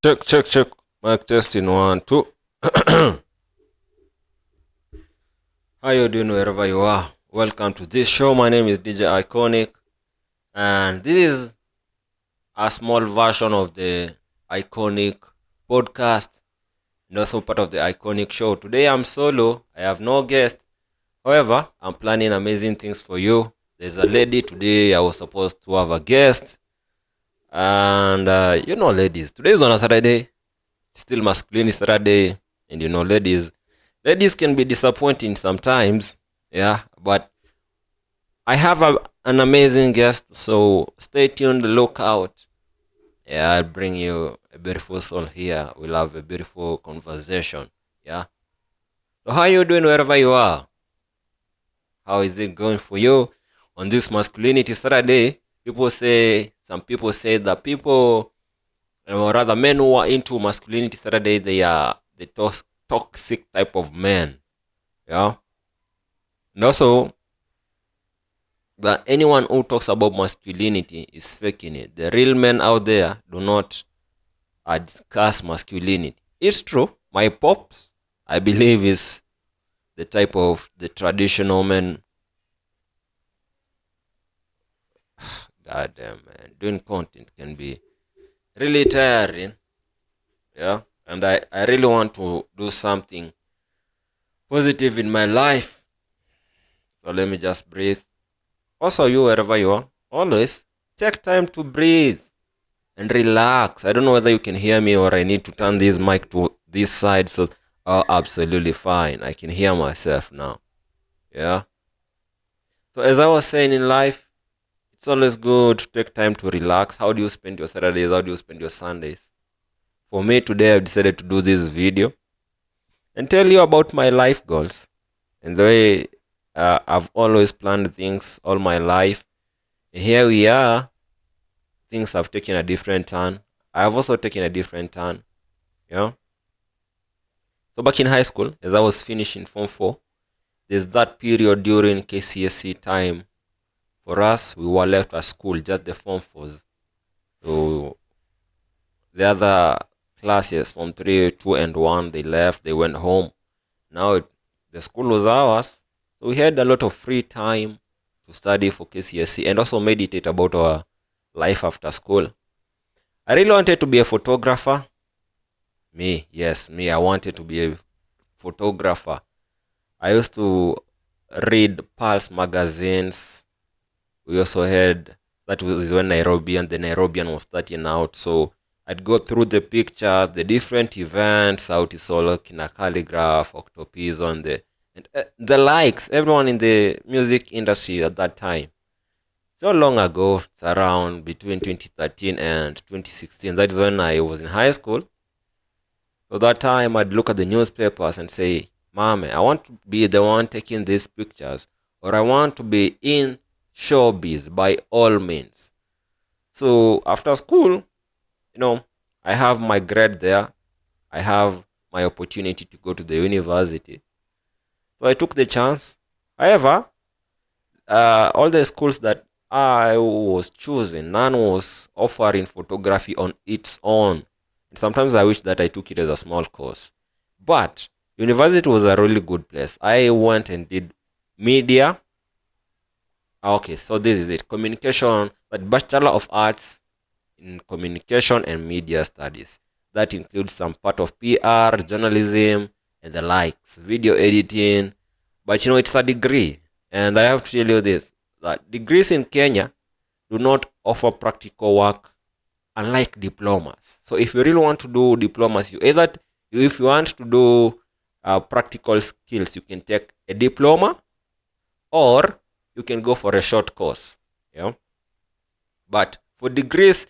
Check, check, check. Mic testing one, two. How you doing wherever you are? Welcome to this show. My name is Deejay Iconiqq, and this is a small version of the Iconiqq Podcast, and also part of the Iconiqq show. Today I'm solo. I have no guest. However, I'm planning amazing things for you. There's a lady today. I was supposed to have a guest, and ladies. Today is on a Saturday. Still masculinity Saturday, and ladies can be disappointing sometimes, yeah, but I have an amazing guest, so stay tuned, look out. Yeah, I'll bring you a beautiful soul here. We'll have a beautiful conversation. Yeah, so how you doing wherever you are? How is it going for you on this masculinity Saturday? Some people say that people, or rather men who are into masculinity Saturday, they are the toxic type of men. Yeah. And also, that anyone who talks about masculinity is faking it. The real men out there do not discuss masculinity. It's true. My pops, I believe, is the type of the traditional men. God damn, man. Doing content can be really tiring. Yeah. And I really want to do something positive in my life. So let me just breathe. Also, you, wherever you are, always take time to breathe and relax. I don't know whether you can hear me or I need to turn this mic to this side. So, absolutely fine. I can hear myself now. Yeah. So, as I was saying in life, it's always good to take time to relax. How do you spend your Saturdays? How do you spend your Sundays? For me, today, I've decided to do this video and tell you about my life goals and the way I've always planned things all my life. And here we are. Things have taken a different turn. I have also taken a different turn. Yeah. So back in high school, as I was finishing Form 4, there's that period during KCSE time. For us, we were left at school, just the Form 4s. So the other classes, Form 3, 2, and 1, they left, they went home. Now the school was ours. So we had a lot of free time to study for KCSE and also meditate about our life after school. I really wanted to be a photographer. I wanted to be a photographer. I used to read Pulse magazines. We also had, that was when Nairobi and the Nairobian was starting out. So I'd go through the pictures, the different events, out is all Kina Calligraph, Octopizon, the likes, everyone in the music industry at that time. So long ago, it's around between 2013 and 2016. That is when I was in high school. So that time I'd look at the newspapers and say, Mama, I want to be the one taking these pictures, or I want to be in showbiz by all means. So after school, I have my grade there. I have my opportunity to go to the university. So I took the chance. However, all the schools that I was choosing, none was offering photography on its own. And sometimes I wish that I took it as a small course. But university was a really good place. I went and did media. Okay, so this is it. Communication, but Bachelor of Arts in Communication and Media Studies. That includes some part of PR, journalism, and the likes, video editing. But it's a degree. And I have to tell you this, that degrees in Kenya do not offer practical work, unlike diplomas. So if you really want to do diplomas, if you want to do practical skills, you can take a diploma, or you can go for a short course. Yeah. But for degrees,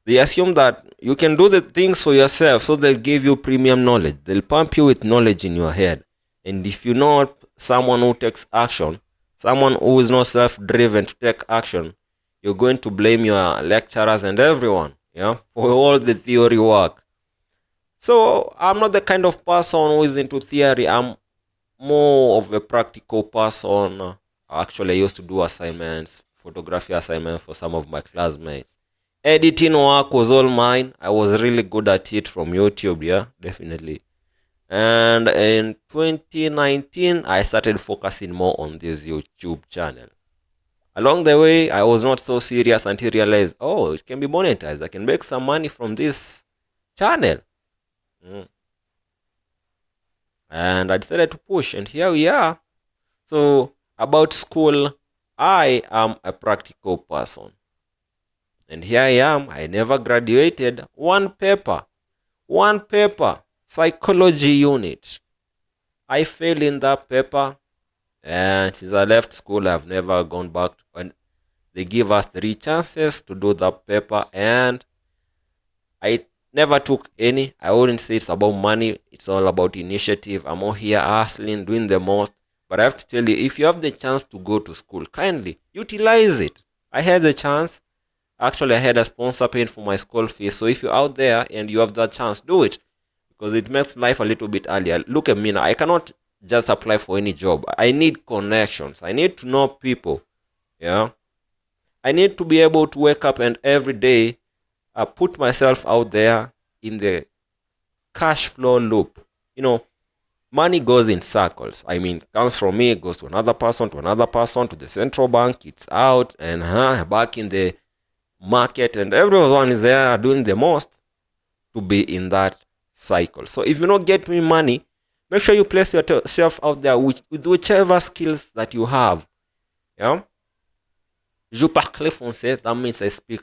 they assume that you can do the things for yourself, so they'll give you premium knowledge. They'll pump you with knowledge in your head. And if you're not someone who takes action, someone who is not self-driven to take action, you're going to blame your lecturers and everyone, for all the theory work. So I'm not the kind of person who is into theory. I'm more of a practical person. Actually, I used to do assignments, photography assignments for some of my classmates. Editing work was all mine. I was really good at it from YouTube, yeah, definitely. And in 2019, I started focusing more on this YouTube channel. Along the way, I was not so serious until I realized, oh, it can be monetized. I can make some money from this channel. And I decided to push, and here we are. So, about school, I am a practical person. And here I am. I never graduated. One paper, psychology unit. I failed in that paper. And since I left school, I've never gone back. And they give us 3 chances to do that paper, and I never took any. I wouldn't say it's about money. It's all about initiative. I'm all here hustling, doing the most. But I have to tell you, if you have the chance to go to school, kindly utilize it. I had the chance. Actually, I had a sponsor paying for my school fees. So if you're out there and you have that chance, do it. Because it makes life a little bit earlier. Look at me now. I cannot just apply for any job. I need connections. I need to know people. Yeah. I need to be able to wake up and every day put myself out there in the cash flow loop. Money goes in circles. Comes from me, goes to another person, to the central bank. It's out and back in the market, and everyone is there doing the most to be in that cycle. So if you don't get me money, make sure you place yourself out there with whichever skills that you have. Yeah. Je parle français, that means I speak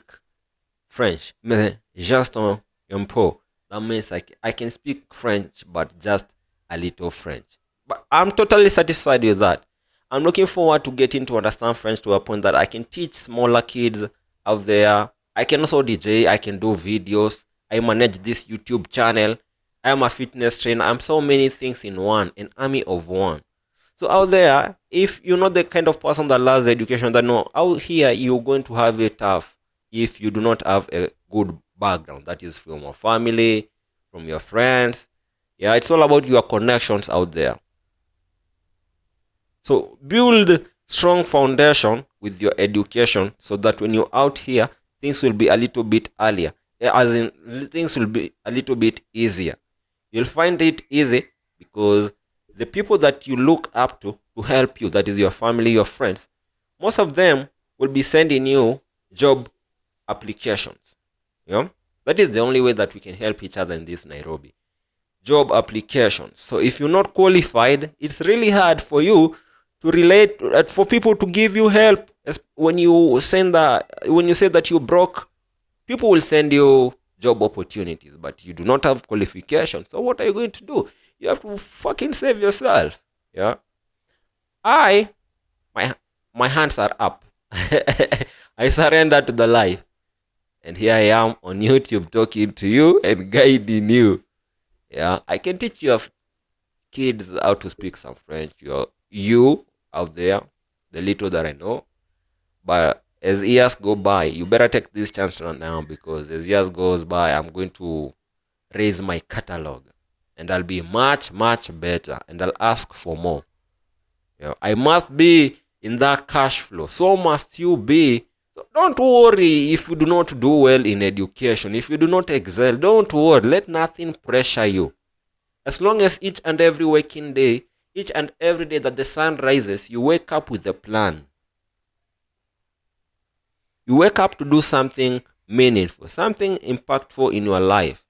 French. Mais juste un peu. That means I can speak French, but just a little French. But I'm totally satisfied with that. I'm looking forward to getting to understand French to a point that I can teach smaller kids out there. I can also DJ, I can do videos. I manage this YouTube channel. I am a fitness trainer. I'm so many things in one, an army of one. So out there, if you're not the kind of person that loves education, that no, out here you're going to have it tough if you do not have a good background. That is from your family, from your friends. Yeah, it's all about your connections out there. So build strong foundation with your education so that when you're out here, things will be a little bit earlier. As in, things will be a little bit easier. You'll find it easy because the people that you look up to help you, that is your family, your friends, most of them will be sending you job applications. That is the only way that we can help each other in this Nairobi. Job applications. So if you're not qualified, it's really hard for you to relate, for people to give you help. When you say that you broke, people will send you job opportunities, but you do not have qualifications. So what are you going to do? You have to fucking save yourself. Yeah. My hands are up. I surrender to the life. And here I am on YouTube talking to you and guiding you. Yeah. I can teach you kids how to speak some French. You out there, the little that I know. But as years go by, you better take this chance now, because as years goes by, I'm going to raise my catalog. And I'll be much, much better. And I'll ask for more. I must be in that cash flow. So must you be. So don't worry if you do not do well in education. If you do not excel, don't worry. Let nothing pressure you. As long as each and every waking day, each and every day that the sun rises, you wake up with a plan. You wake up to do something meaningful, something impactful in your life.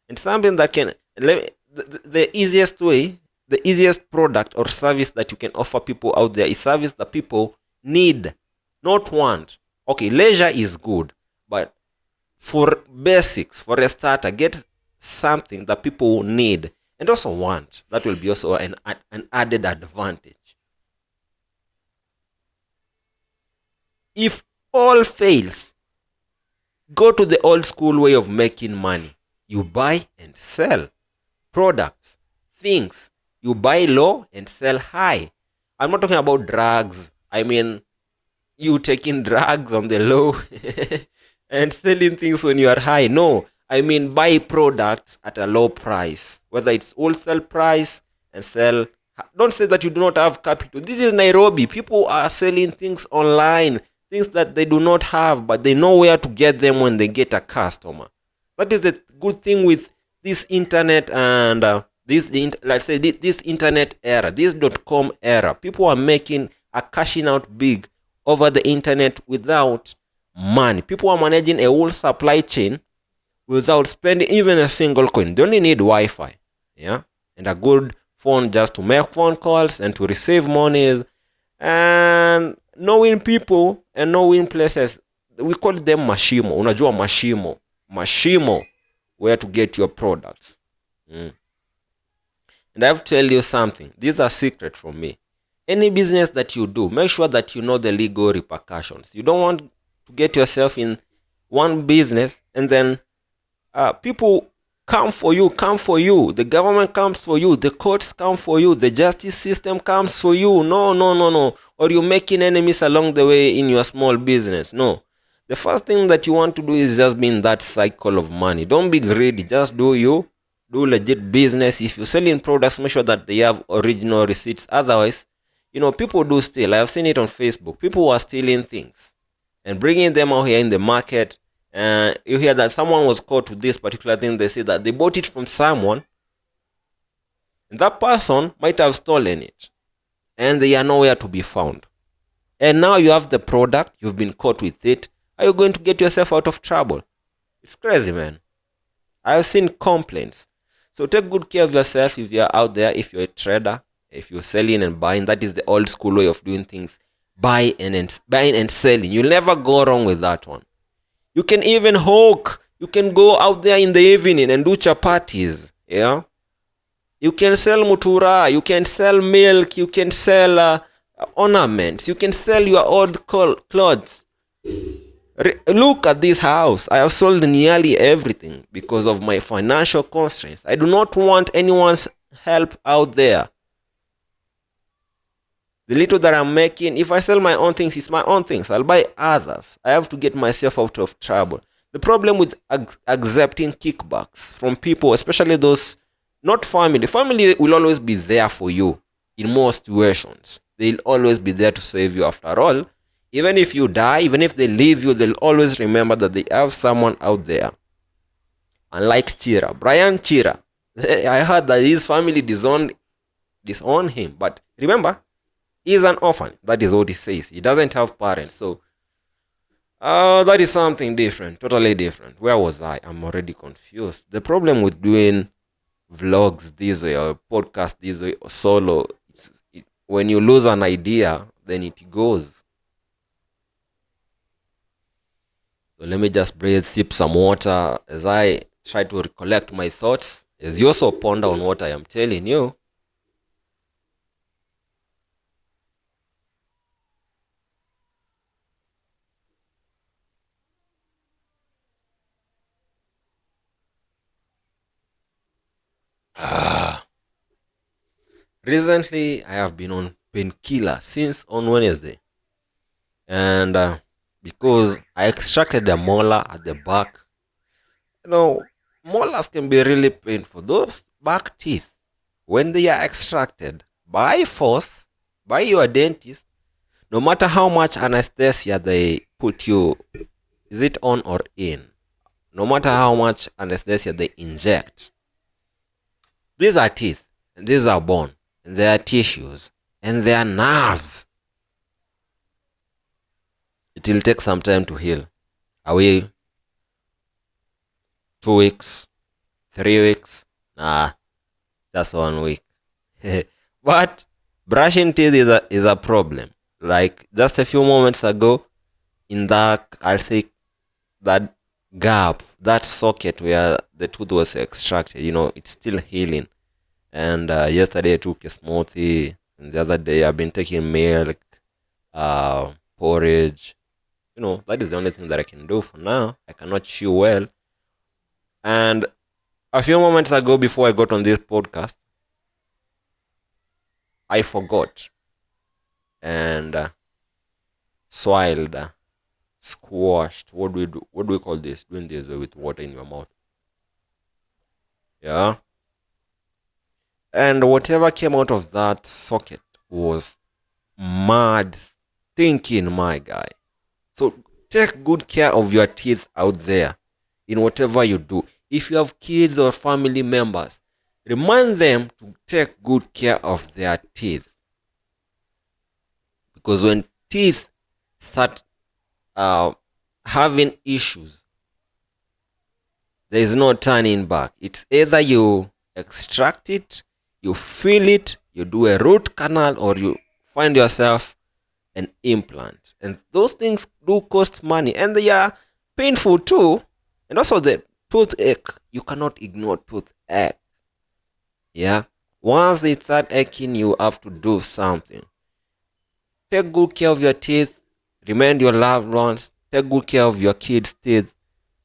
And something that can, the easiest way, the easiest product or service that you can offer people out there is service that people need, not want. Okay, leisure is good, but for basics, for a starter, get something that people need and also want. That will be also an added advantage. If all fails, go to the old school way of making money. You buy and sell products, things. You buy low and sell high. I'm not talking about drugs. I mean, you taking drugs on the low and selling things when you are high. No, I mean buy products at a low price, whether it's wholesale price and sell. Don't say that you do not have capital. This is Nairobi. People are selling things online. things that they do not have, but they know where to get them when they get a customer. That is the good thing with this internet and let's say this internet era, this .com era. People are cashing out big over the internet without money. People are managing a whole supply chain without spending even a single coin. They only need Wi-Fi, yeah, and a good phone just to make phone calls and to receive monies, and knowing people and knowing places. We call them mashimo. Unajua mashimo, where to get your products. And I have to tell you something. These are secret from me. Any business that you do, make sure that you know the legal repercussions. You don't want to get yourself in one business and then people come for you. The government comes for you. The courts come for you. The justice system comes for you. No. Or you're making enemies along the way in your small business. No. The first thing that you want to do is just be in that cycle of money. Don't be greedy. Just do legit business. If you're selling products, make sure that they have original receipts. Otherwise, people do steal. I have seen it on Facebook. People are stealing things and bringing them out here in the market. And you hear that someone was caught with this particular thing. They say that they bought it from someone, and that person might have stolen it, and they are nowhere to be found. And now you have the product, you've been caught with it. Are you going to get yourself out of trouble? It's crazy, man. I have seen complaints. So take good care of yourself if you're out there, if you're a trader, if you're selling and buying. That is the old school way of doing things. Buying and selling. You'll never go wrong with that one. You can even hawk. You can go out there in the evening and do chapatis. Yeah. You can sell mutura. You can sell milk. You can sell ornaments. You can sell your old clothes. Look at this house. I have sold nearly everything because of my financial constraints. I do not want anyone's help out there. The little that I'm making, if I sell my own things, it's my own things. I'll buy others. I have to get myself out of trouble. The problem with accepting kickbacks from people, especially those not family. Family will always be there for you in most situations. They'll always be there to save you. After all, even if you die, even if they leave you, they'll always remember that they have someone out there. Unlike Chira, Brian Chira, I heard that his family disowned him. But remember, he's an orphan. That is what he says. He doesn't have parents. So that is something different, totally different. Where was I? I'm already confused. The problem with doing vlogs this way or podcast this way or solo, when you lose an idea, then it goes. So let me just breathe, sip some water as I try to recollect my thoughts, as you also ponder on what I am telling you. Recently, I have been on painkiller since on Wednesday. And because I extracted a molar at the back. Molars can be really painful. Those back teeth, when they are extracted by force, by your dentist, no matter how much anesthesia they put you, is it on or in? No matter how much anesthesia they inject, these are teeth, and these are bone, and they are tissues, and they are nerves. It will take some time to heal. Are we 2 weeks, 3 weeks? Nah, just 1 week. But brushing teeth is a problem. Like just a few moments ago, in that, I'll say, that gap, that socket where the tooth was extracted, it's still healing. And yesterday I took a smoothie, and the other day I've been taking milk, porridge. That is the only thing that I can do for now. I cannot chew well. And a few moments ago, before I got on this podcast, I forgot and swallowed, squashed. What do we do? What do we call this? Doing this with water in your mouth. Yeah. And whatever came out of that socket was mad thinking, my guy. So take good care of your teeth out there in whatever you do. If you have kids or family members, remind them to take good care of their teeth. Because when teeth start uh, having issues, there is no turning back. It's either you extract it, you fill it, you do a root canal, or you find yourself an implant. And those things do cost money, and they are painful too. And also the toothache, you cannot ignore toothache. Yeah. Once they start aching, you have to do something. Take good care of your teeth. Remind your loved ones. Take good care of your kids' teeth,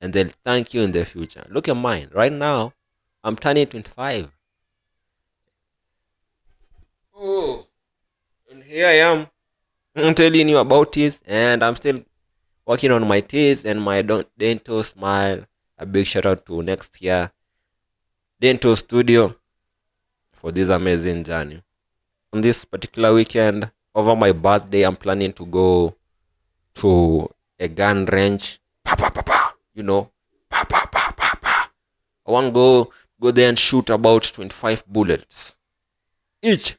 and they'll thank you in the future. Look at mine. Right now, I'm turning 25. Oh, and here I am. I'm telling you about teeth, and I'm still working on my teeth and my dental smile. A big shout out to next year Dental Studio for this amazing journey. On this particular weekend, over my birthday, I'm planning to go to a gun range. Pa, pa, pa, pa, you know, pa, pa, pa, pa, pa. I want to go there and shoot about 25 bullets each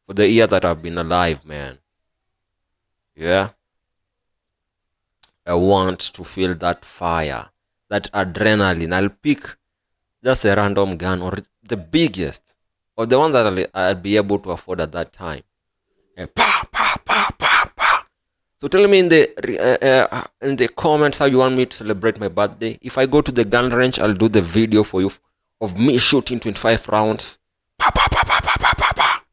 for the year that I've been alive, man. Yeah. I want to feel that fire, that adrenaline. I'll pick just a random gun or the biggest or the one that I'll be able to afford at that time. And pa, pa, pa, pa, pa. So tell me in the comments how you want me to celebrate my birthday. If I go to the gun range, I'll do the video for you of me shooting 25 rounds. Pa, pa, pa, pa, pa, pa, pa, pa.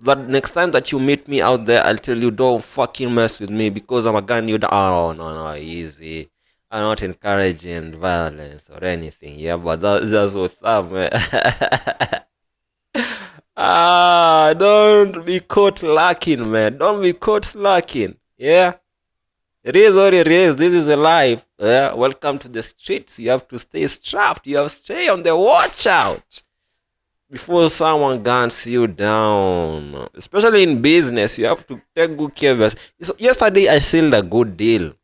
That next time that you meet me out there, I'll tell you, don't fucking mess with me because I'm a gun. Oh, no, easy. I'm not encouraging violence or anything. Yeah, but that's what's up, man. Don't be caught lacking, man. Don't be caught slacking. Yeah. It is what it is. This is a life. Yeah. Welcome to the streets. You have to stay strapped. You have to stay on the watch out before someone guns you down. Especially in business, you have to take good care of yourself. So yesterday, I sold a good deal.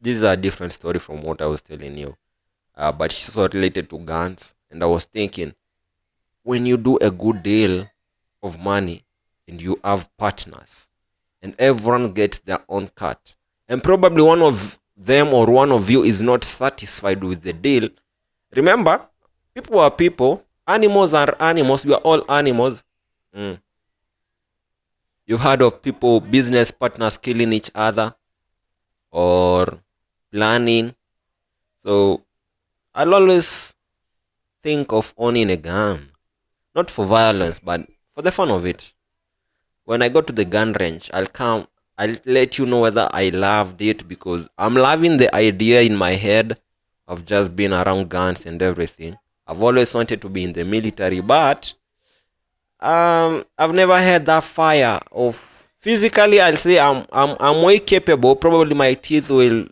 This is a different story from what I was telling you. But it's also related to guns. And I was thinking, when you do a good deal of money and you have partners and everyone gets their own cut, and probably one of them or one of you is not satisfied with the deal, remember, people are people, animals are animals, we are all animals. You've heard of people, business partners killing each other or planning. So I'll always think of owning a gun, not for violence, but for the fun of it. When I go to the gun range, I'll let you know whether I loved it, because I'm loving the idea in my head of just being around guns and everything. I've always wanted to be in the military, but I've never had that fire of physically. I'll say I'm way capable. Probably my teeth will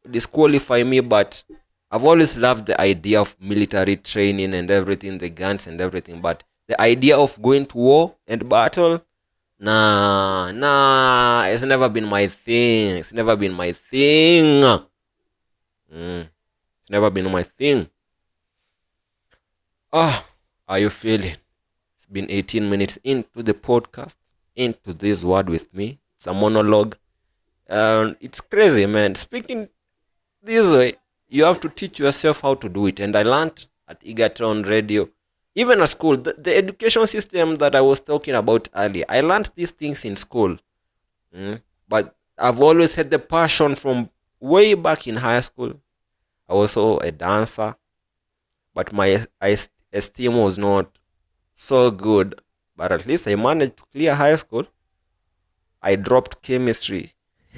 disqualify me, but I've always loved the idea of military training and everything, the guns and everything. But the idea of going to war and battle, nah, it's never been my thing. It's never been my thing. It's never been my thing. Oh, how are you feeling? It's been 18 minutes into the podcast, into this word with me. It's a monologue. It's crazy, man. Speaking this way, you have to teach yourself how to do it. And I learned at Egerton Radio, even at school, the education system that I was talking about earlier. I learned these things in school. But I've always had the passion from way back in high school. I was also a dancer, but my esteem was not so good. But at least I managed to clear high school. I dropped chemistry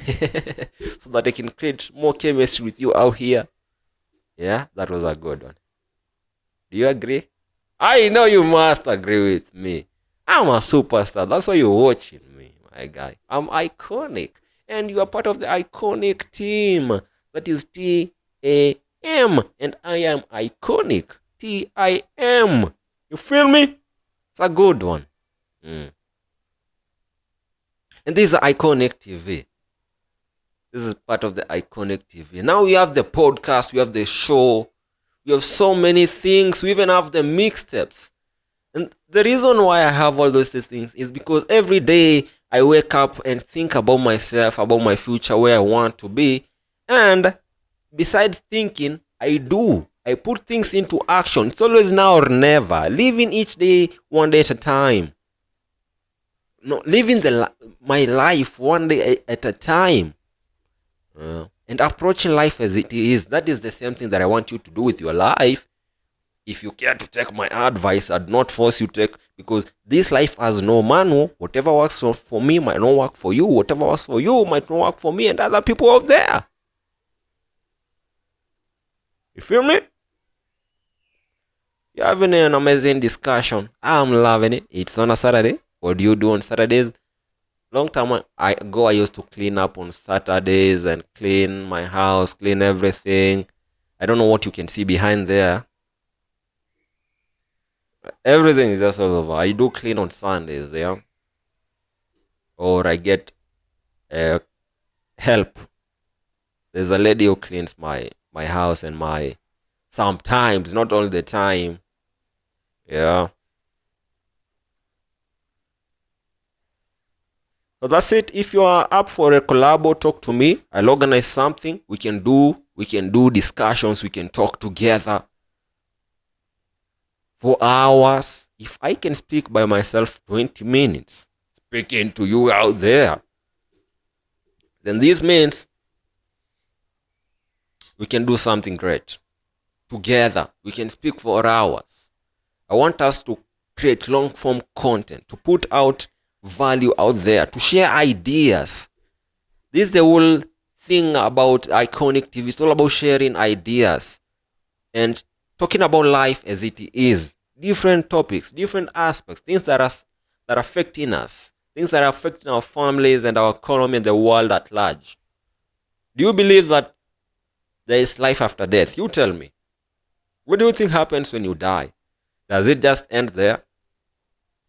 so that I can create more chemistry with you out here. Yeah, that was a good one. Do you agree? I know you must agree with me. I'm a superstar. That's why you're watching me, my guy. I'm Iconiqq. And you are part of the Iconiqq team. That is TAM. And I am Iconiqq. TIM. You feel me? It's a good one. And this is Iconiqq TV. This is part of the Iconiqq TV. Now we have the podcast, we have the show, we have so many things. We even have the mixtapes. And the reason why I have all those things is because every day I wake up and think about myself, about my future, where I want to be. And besides thinking, I do. I put things into action. It's always now or never. Living each day, one day at a time. No, living my life one day at a time. And approaching life as it is. That is the same thing that I want you to do with your life. If you care to take my advice, I'd not force you to take, because this life has no manual. Whatever works for me might not work for you. Whatever works for you might not work for me and other people out there. You feel me? You're having an amazing discussion. I'm loving it. It's on a Saturday. What do you do on Saturdays? Long time ago, I used to clean up on Saturdays and clean my house, clean everything. I don't know what you can see behind there. Everything is just all over. I do clean on Sundays, yeah. Or I get help. There's a lady who cleans my house and my, sometimes, not all the time. Yeah. So that's it. If you are up for a collabo, talk to me. I'll organize something. We can do discussions. We can talk together for hours. If I can speak by myself 20 minutes, speaking to you out there, then this means we can do something great. Together, we can speak for hours. I want us to create long-form content, to put out value out there, to share ideas. This is the whole thing about Iconiqq TV. It's all about sharing ideas and talking about life as it is. Different topics, different aspects, things that are affecting us, things that are affecting our families and our economy and the world at large. Do you believe that there is life after death? You tell me. What do you think happens when you die? Does it just end there?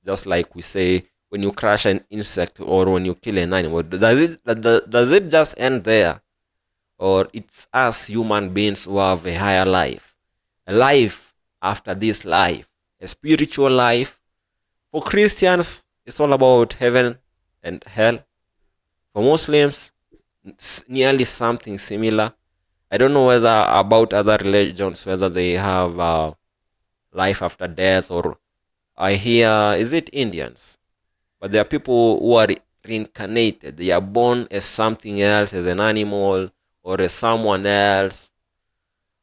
Just like we say, when you crush an insect or when you kill an animal, does it just end there? Or it's us human beings who have a higher life, a life after this life, a spiritual life? For Christians, it's all about heaven and hell. For Muslims, it's nearly something similar. I don't know whether about other religions, whether they have life after death, or I hear, is it Indians? But there are people who are reincarnated. They are born as something else, as an animal or as someone else.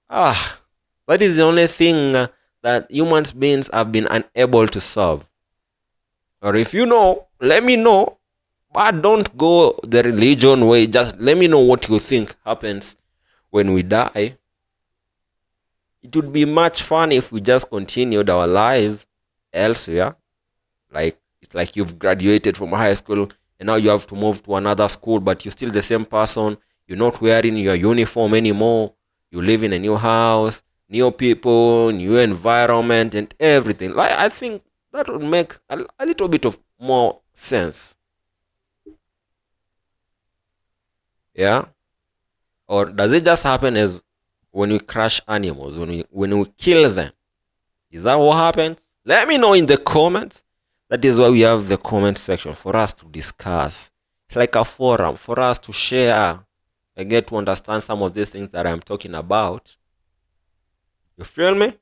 That is the only thing that human beings have been unable to solve. Or if you know, let me know. But don't go the religion way. Just let me know what you think happens when we die. It would be much fun if we just continued our lives elsewhere. It's like you've graduated from high school and now you have to move to another school, but you're still the same person. You're not wearing your uniform anymore. You live in a new house, new people, new environment and everything. I think that would make a little bit of more sense. Yeah? Or does it just happen as when we crush animals, when we kill them? Is that what happens? Let me know in the comments. That is why we have the comment section, for us to discuss. It's like a forum for us to share and get to understand some of these things that I'm talking about. You feel me?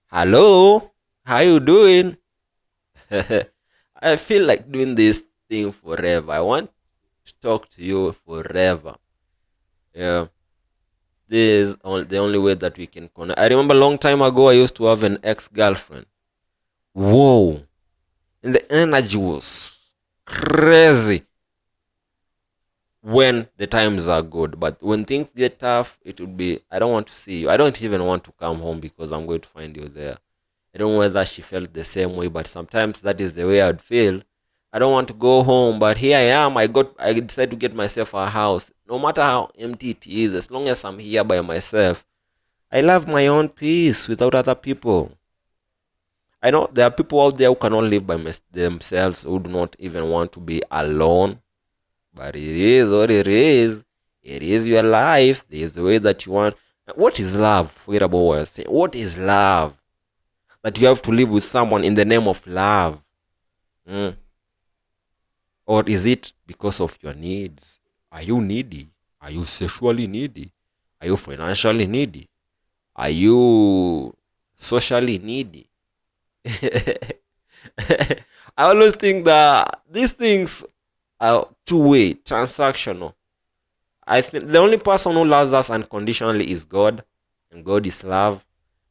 Hello? How you doing? I feel like doing this thing forever. I want to talk to you forever. Yeah. This is the only way that we can connect. I remember a long time ago, I used to have an ex-girlfriend. Whoa. And the energy was crazy when the times are good. But when things get tough, it would be, I don't want to see you. I don't even want to come home because I'm going to find you there. I don't know whether she felt the same way, but sometimes that is the way I'd feel. I don't want to go home, but here I am. I decided to get myself a house. No matter how empty it is, as long as I'm here by myself, I love my own peace without other people. I know there are people out there who cannot live by themselves, who do not even want to be alone. But it is what it is. It is your life. There's the way that you want. What is love? Forget about what I was saying. What is love? That you have to live with someone in the name of love. Or is it because of your needs? Are you needy? Are you sexually needy? Are you financially needy? Are you socially needy? I always think that these things are two-way, transactional. I think the only person who loves us unconditionally is God, and God is love,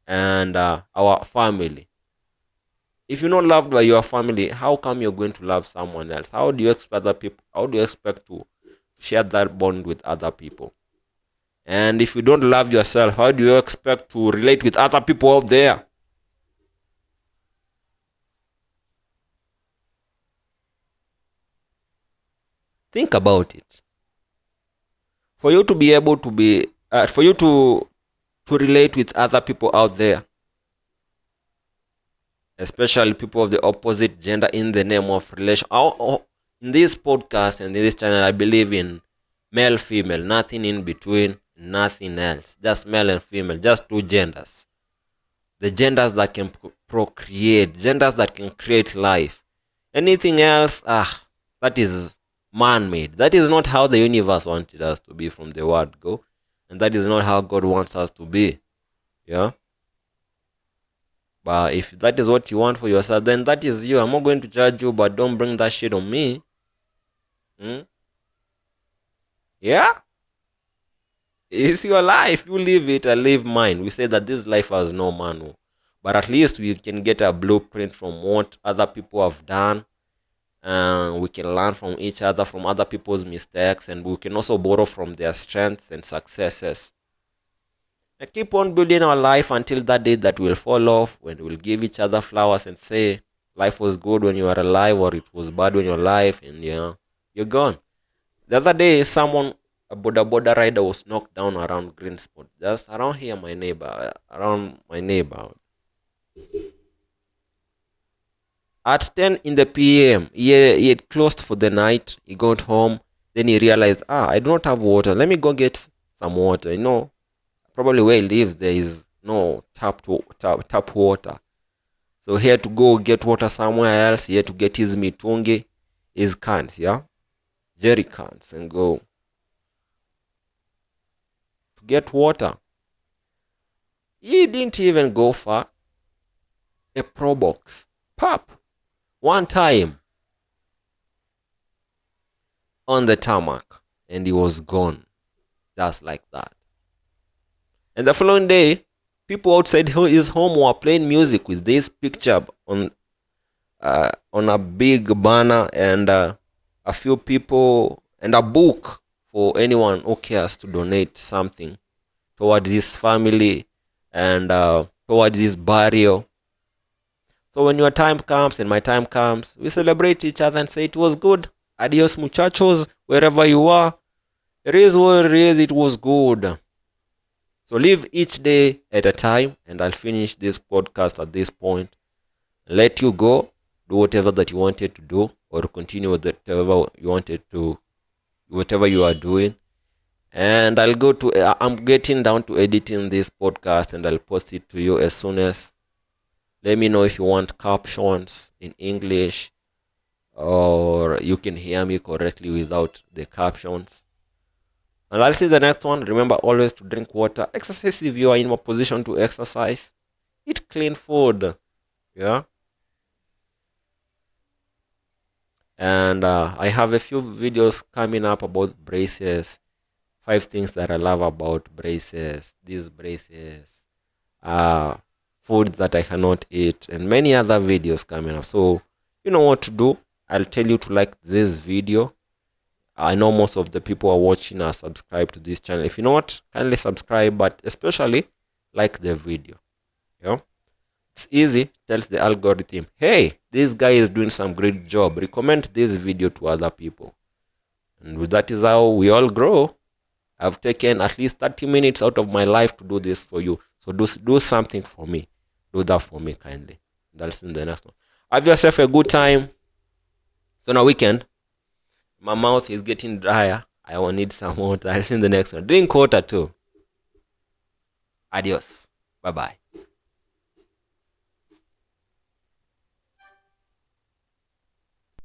and our family. If you're not loved by your family, how come you're going to love someone else? How do you expect other people? How do you expect to share that bond with other people? And if you don't love yourself, how do you expect to relate with other people out there? Think about it. For you to be able to for you to relate with other people out there, especially people of the opposite gender, in the name of relation. In this podcast and in this channel, I believe in male, female, nothing in between, nothing else. Just male and female, just two genders. The genders that can procreate, genders that can create life. Anything else, that is man-made. That is not how the universe wanted us to be from the word go. And that is not how God wants us to be. Yeah? But if that is what you want for yourself, then that is you. I'm not going to judge you, but don't bring that shit on me. Yeah? It's your life. You live it, I live mine. We say that this life has no manual. But at least we can get a blueprint from what other people have done. And we can learn from each other, from other people's mistakes. And we can also borrow from their strengths and successes. And keep on building our life until that day that we'll fall off, when we'll give each other flowers and say life was good when you were alive, or it was bad when you're alive, and you're gone. The other day, a boda rider was knocked down around Green Spot, just around here, around my neighborhood. At 10 in the PM, he had closed for the night. He got home. Then he realized, I do not have water. Let me go get some water. Probably where he lives, there is no tap water. So he had to go get water somewhere else. He had to get his mitungi, his cans, jerry cans, and go to get water. He didn't even go far. A pro box. Pop. One time. On the tarmac. And he was gone. Just like that. And the following day, people outside his home were playing music with this picture on a big banner, and a few people, and a book for anyone who cares to donate something towards his family and towards his burial. So when your time comes and my time comes, we celebrate each other and say it was good. Adios muchachos, wherever you are. It is what it is, it was good. So live each day at a time, and I'll finish this podcast at this point. Let you go, do whatever that you wanted to do, or continue with whatever you are doing. And I'm getting down to editing this podcast, and I'll post it to you as soon as. Let me know if you want captions in English, or you can hear me correctly without the captions. And I'll see the next one. Remember always to drink water. Exercise if you are in a position to exercise. Eat clean food. Yeah. And I have a few videos coming up about braces. 5 things that I love about braces. These braces. Food that I cannot eat. And many other videos coming up. So you know what to do. I'll tell you to like this video. I know most of the people who are watching are subscribed to this channel. If you're not, kindly subscribe, but especially like the video. Yeah, it's easy. Tells the algorithm, hey, this guy is doing some great job. Recommend this video to other people. And that is how we all grow. I've taken at least 30 minutes out of my life to do this for you. So do something for me. Do that for me kindly. And I'll see you in the next one. Have yourself a good time. So on a weekend, my mouth is getting drier. I will need some water. I'll see you in the next one. Drink water too. Adios. Bye-bye.